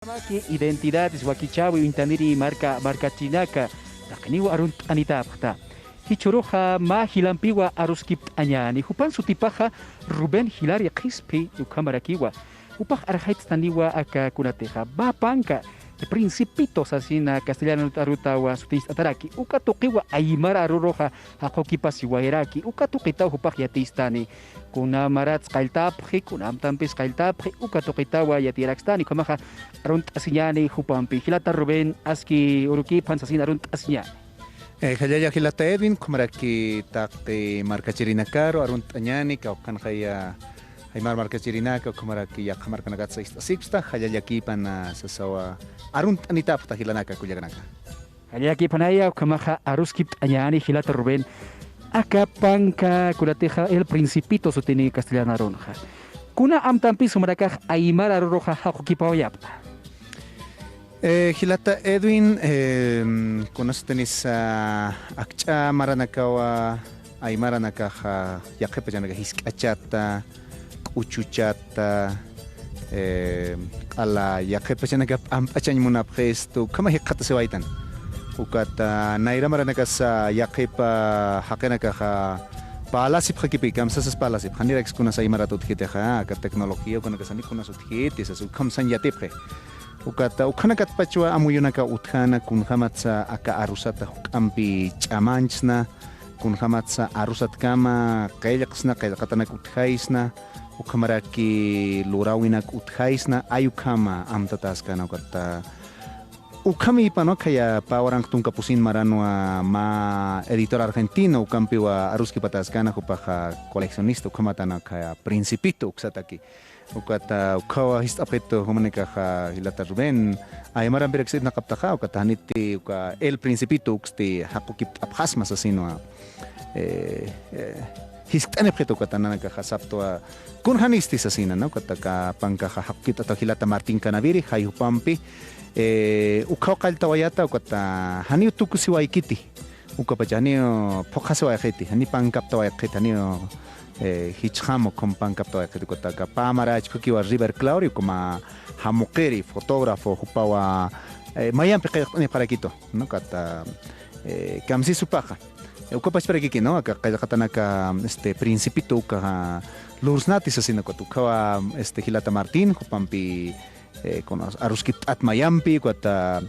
Que identidades wakichawi intaniri marca chinaka takniwa arunt anitapta hichuroja ma hilampiwa aruskip anyani hupan sutipaja Rubén Hilaria Quispe ukamarakiwa upaj arjait taniwa aka kunateja bapanka de principitos asina castellano arutawa sutis ataraki ukatukiwa aymara aruroja hakokipas iwairaki ukatukita upaj yatistani kuna marat qailtapji kunam tampis qailtapji ukatukitawa yatiraxtani kamaja arunt asiñani hupampi hilata Rubén aski uruki pansasina arunt asiñani Hallaya hilata Edwin kumaraki taqte markachirinakaro arunt añani kaukan haya Aymar markachirinaka kumaraki yaqamarkanagatsa istasipsta hallayakipan sasawa arunt anitapta hilanaka kullaganaka hallayakipanaya kamaja aruskip añani hilata Rubén Acapanca, curateja, el principito sutini castellana ronja. Kuna amtampi sumarakaj aymara roja hakukipaoyapta. Hilata Edwin, conoce tenis akcha maranakawa aymara nakaja yakepa janaga hiskachata, uchuchata, ala yakepa janaga ampachanymunap gesto, kama hikata sewaitan. Ukata naira maranakasa yaqipa haqinakaja palasip hakipi kamsasas palasip hanirax kuna sa imaratut hiteja ka teknología kuna kasani kuna sut hite sa kamsan yatipre ukata ukanakat pachwa amuyunaka uthana kun hamatsa aka arusata ampi chamanchna kun hamatsa arusat kama qaylaqsna qaylaqatanak uthaisna ukamaraki lurawinak uthaisna ayukama amtataskana ukata Ukami pano kaya pawarang tungka pusin maranwa ma editor argentino ukampiwa aruski pataskana kupaja coleccionista ukamatana kaya principito uksataki ukata ukawa histapeto humaneka hilata Rubén aymaran bereksit nakaptaja ukata haniti uka el principito uksti hakukip abhasmas asino hiskane preto katana ka sapto kun hanistis asina no kataka panka hakit atau hilata Martín Canaviri hayupampi ukaw kaltawayata ukata hani tukusi waikiti ukapachani pokase waikiti hani pangkap tawaikiti hani hichamo kom pangkap tawaikiti kotaka pamarach kukiwa River Clauri kuma hamukeri fotógrafo hupawa mayam peqani parakito no kata kamsi supaja ukapach parakiki no aka katanaka principito uka lursnatis asina kotukawa hilata Martín hupampi con aruskip atmayampi kuata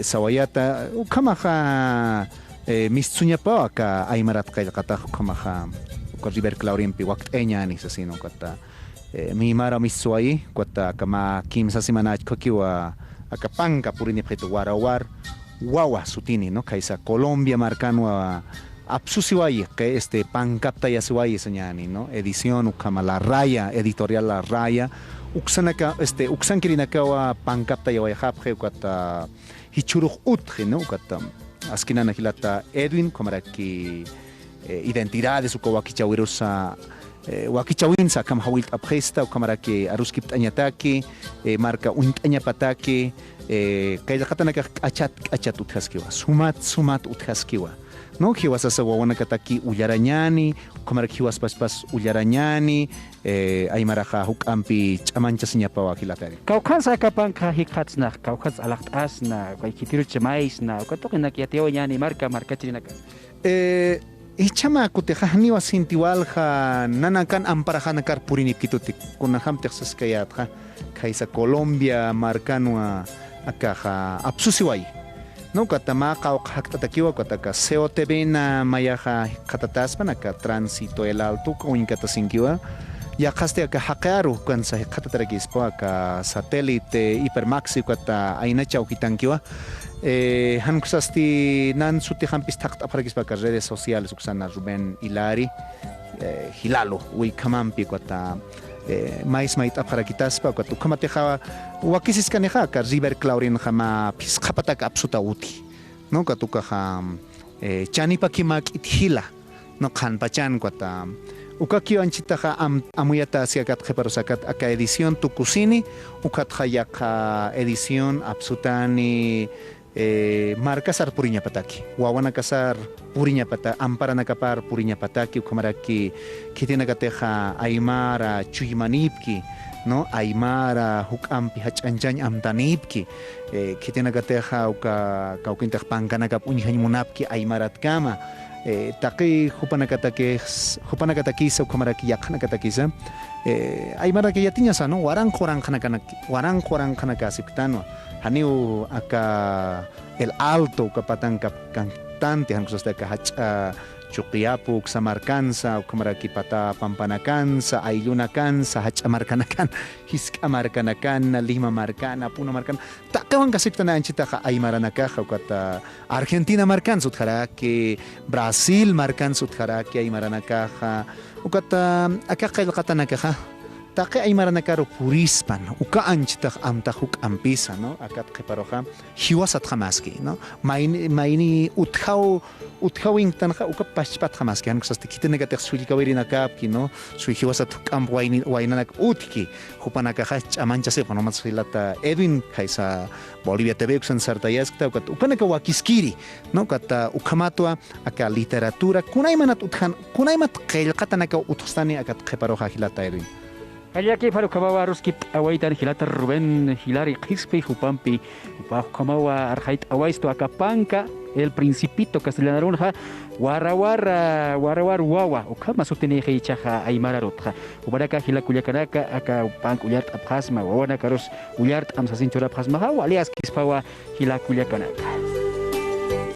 sawayata ukamaja mistsuñapa aka aymarat qaylqata ukamaja uka River Claurimpi waqt'eñani sasino kuata mimara missuay kuata kama kimsa simanach kokiwa aka panka purini preto warawar wawa sutini no kaisa Colombia marcanwa absusiway que pankapta yasiway señani no edición ukama La Raya editorial La Raya uksanaka uksankirinakawa pankapta yawayhapje ukata hichuruj utje no ukata askinana hilata Edwin komaraki identidades ukawakichawirusa wakichawinsa kam hawilt abjesta ukamaraki aruskip añataki marca unt'añapataki kayllaqatanaka achat utjaskiwa sumat utjaskiwa no hiwasasa wawanakataki ullarañani ukamaraki hiwaspaspas ullarañani aymaraja hukampi ch'amanchasñapawa hilatari kaukansa akapanka hikatsna kaukats alaqt'asna kaykitiru chamaisna ukatoqinaki yatiwañani markachirinaka ichama kutejahniwa sintiwalja nanakan amparajanakar purinipkitutik kunahamtiq saskayatja kaisa Colombia marcanwa akaja absusiway no katama qawqhaqtatakiwa kataka COTV na mayaja qatataspan aka Tránsito El Alto kuinkatasinkiwa yaqaste aka haqaru kansa qatatarakispa aka satélite hipermaxi kata aynachaw hitankiwa hankusasti nan suti hampis taqt aparakispa aka redes sociales uksana Rubén Hilari hilalo uikamampi kata mais mait aparakitaspa katu kamateja wakisis kaneja ka River Claurin jama pisqapataka absuta uti no katuka chanipa kimak ithila no khanpachan kata ukakio anchitaja amuyata siakat jeparosakat aka edición tukusini ukatja yaka edición absutani markasar purinya pataki wawana kasar purinya pata ampara nakapar purinya pataki ukamaraki kitina kateja aymara chuymanipki no aymara hukampi hach'anchañ amtanipki kitinakateja kaukintaj pankanakap uñihañmunapki aymaratkama taqi hupanakatakisa ukamaraki yaqhanakatakisa aymaraki yatiñasa no waranqoranqanakasiptano haniu aka el alto kapatanka cantante hankusastaka hach'a Chuquiapuk, Samarcansa, Ukamaraki Pata, Pampanacansa, Aylunacansa, Hachamarcanacan, Hiscamarcanacan, Lima Marcana, Puna Marcana, Takawan Casiptana Anchitaja, Aymaranakaja, Ukata, Argentina Marcan Sutjaraki, Brasil Marcan Sutjaraki, Aymaranakaja, Ukata, Akaka el Katanakaja. Take aymaranakaro purispan uka anchita amtajuk ampisa no akat keparoja hiwasat jamaski no maini uthawing tanja uka pachpat jamaski anxasti kitenega sulikawirina kapki no su hiwasat kamp wainanak utki hupanaka chamancha se no matsilata Edwin kaisa Bolivia TV usan sartayaskta ukat upanaka wakiskiri no kata ukamatwa aka literatura kunaymanat kunaymat qillqatanaka uthstani akat keparoja hilata Edwin. Allaki para kamawa ruskip awaitan hilata Rubén Hilari Quispe Jupampi bajo kamawa arjait awaisto akapanka el principito castellanarunja warawar wawa ukama sutene hichaja aymara rotja ubaraka hilakuyakanaka aka pank uyart abhasma wawana karos uyart amsasin chora abhasma alias kispawa hilakuyakanaka